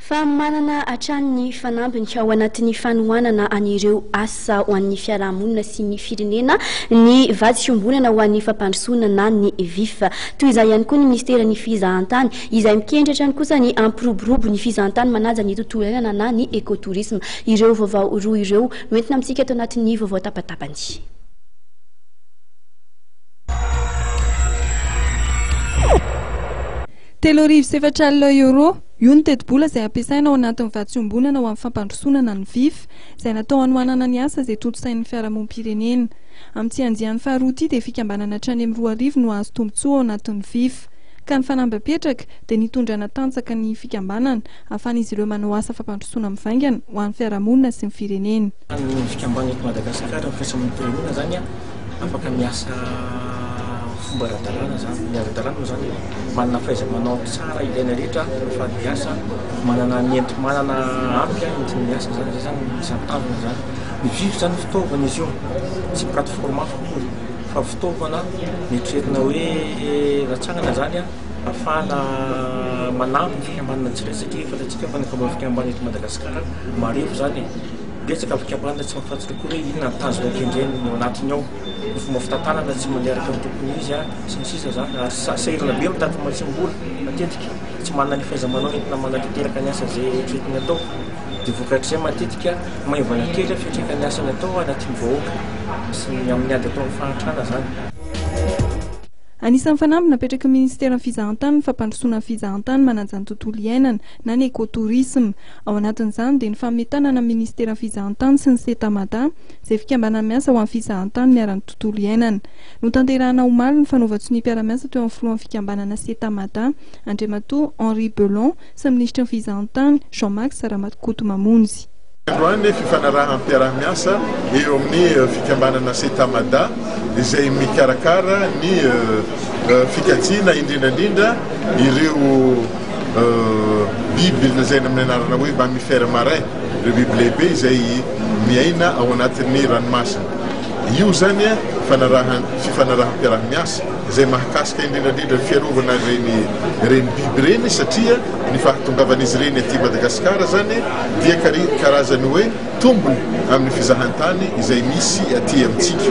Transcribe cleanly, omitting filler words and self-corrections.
Fa manana hatrany fanampiny ka ao anatin'ny fanohanana anireo asa ho an'ny fiarahamonina sy ny firenena ny vady fiombonana ho an'ny fampandrosoana na ny VIF. Toy izay ihany koa ny ministeran'ny fizahantany izay mikendratra ny kosa ny ampiroborobo ny fizahantany manaja ny tontolo iainana na ny ekotourisme. Ireo vaovao roa ireo no entina amintsika eto anatin'ny vaovao tapatapany. €7,000 io ny teti-bola izay ampiasaina ao anatin'ny vady fiombonana ho amin'ny fampandrosoana ny VIF izay natao hanohanana ny asa izay totsain'ny fiarahamonim-pirenena. Amin'ny tsianjian'ny faharoa ity dia fikambanana hatrany amin'ny 2,000 no azo tombotsoa ao anatin'ny VIF. Ka ny fanambapetraka dia nitondrana tantsaka ny fikambanana ahafahan'izy ireo manao asa fampandrosoana mivaingana ho an'ny fiarahamonina sy ny firenena. Ny fikambanana eto Madagasikara fiasan'ny firenena zany afaka miasa fomba ara-dalàna zany, ny ara-dalàna zany manana fahaiza-manao tsara ilaina rehetra fa miasa manana nenty manana ampy ny miasa zany isan-tanana zany. Ny VIF zany fitaovana izy io tsy plateforme fokory fa fitaovana mieritrerina hoe ratsanana zany ahafahana manampy ny fikambanana tsirairay fantatsika fa ny fikambanana eto Madagasikara marefo zany betsaka fikambanana tsy mahafantsy koa hoe inona ny tanjona kendreny ao anatiny ao. Ny fomba fitantanana tsy manaraka ny tokony izy sy ny sisa zany ary sahirana be mitady mahatsim-bola matetika tsy manana ny fahaiza-manao entina manatanteraka ny asa zay eritreretiny atao dia vokatr'izay matetika maivana kely fiatraikan'ny ny asany atao anatin'ny vahoaka sy amin'ny ady atao amin'ny fahantrana zany. Anisan'ny fanampy napetraka ministeran'ny fizahantany ny fampandrosoana ny fizahantany manaja ny tontolo iainana na ny ekotourisme. Ao anatin'izany dia ny fametanana amin'ny ministeran'ny fizahantany sy ny setamada izay fikambanana miasa ho an'ny fizahantany miara-ny tontolo iainana. Notanterahana omaly ny fanaova-tsonia mpiara-miasa teo amin'ny filohan'ny fikambanana setamada Andriamatoa Henri Belon sy ny ministra ny fizahantany Jean-Marc Saramakoto Mamonjy. Androany fifanarahan'ny mpiara-miasa eo amin'ny fikambanana setamada izay mikarakara ny fikajiana indrindrandrindra ireo biby lazaina amin'ny anarana hoe mammifère marin, ireo biby lehibe izay miaina ao anatin'ny ranomasina. Io zany fifanarahan'ny mpiara-miasa izay mahakasika indrindrandrindra fiarovana reny biby reny satria ny fahatongavan'izy reny aty Madagasikara zany dia karazany hoe tombony amin'ny fizahantany izay misy aty amintsika.